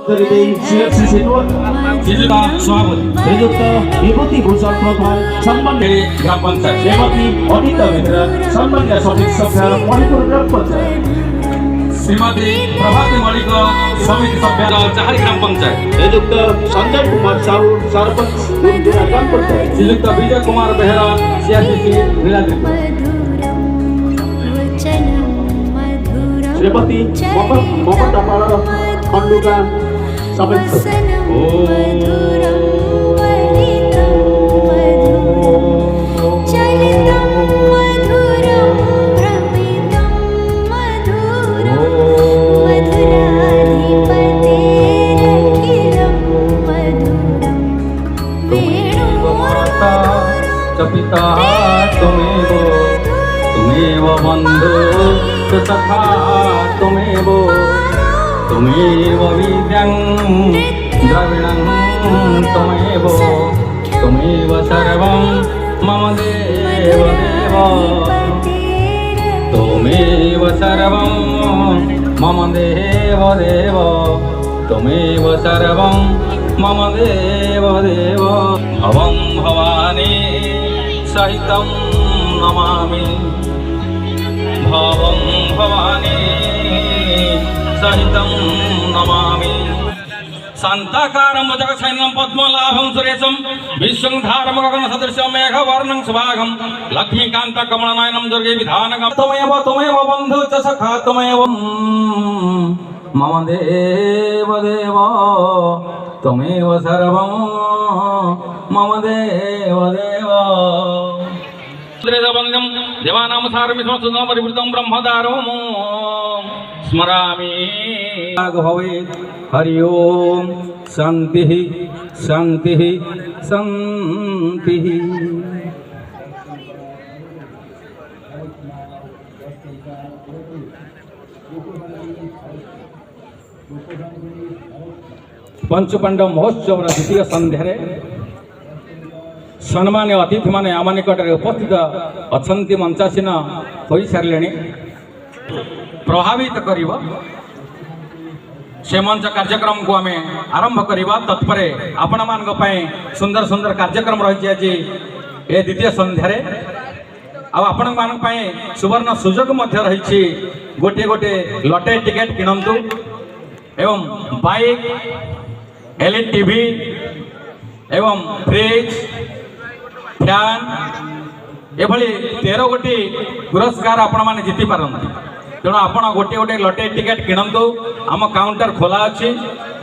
श्रीयुक्त विभूति भूषण प्रधान सम्मान्य ग्राम पंचायत श्रीमती अनिता मिश्रा सम्मान्य समिति सभ्य मणिपुर ग्राम पंचायत श्रीमती प्रभाती मलिक समिति सभ्य चाहरी ग्राम पंचायत श्रीयुक्त संजय कुमार साहू सरपंच गुरुदुरा ग्राम पंचायत श्रीयुक्त विजय कुमार बेहरा सीआरपीसी नीलाद्री श्रीमती ममता पाल खंडुका समिति पिता तुमेव बंधु सखा तुमेव विद्यां द्रविणं तुमेव सर्वं मम देव तुमेव सर्वं मम देव तुमेव सर्वं मम देव भवं भवानी सहितं नमामि भवं भवानी सहितं नमामि शान्ताकारं जगत्सैन्यं पद्मनाभं सुरेशं विश्वंधारं गगनसदृशं मेघवर्णं सुभागं लक्ष्मीकान्तकमलनयनं दुर्गे विधानकं त्वमेव बन्धु च सखा त्वमेव मम देव त्वमेव सर्वं मम देव वन्द्यं देवानां सारमिदं परिवृतं ब्रह्मदारं स्मरामि भवेत् हरि ओम शांति शांति शांति। पंचपांडव महोत्सव द्वितीय संध्यार सम्मान्य अतिथि माने आम निकट उपस्थित अच्छा मंचासीन हो सारे प्रभावित कर से मंच कार्यक्रम को आम आरंभ करवा तत्पर आपण मान सुंदर सुंदर कार्यक्रम रही आज ए द्वितीय संध्यार आपण मान सुवर्ण सुजोग रही गोटे गोटे लटे टिकेट किणतु एवं बाइक एलईडी टीवी एवं फ्रिज फैन एभली 13 गोटी पुरस्कार आपण माने जीति पारंती तेणु आपण गोटे गोटे लटे टिकेट किणतु आम काउंटर खोला अच्छी।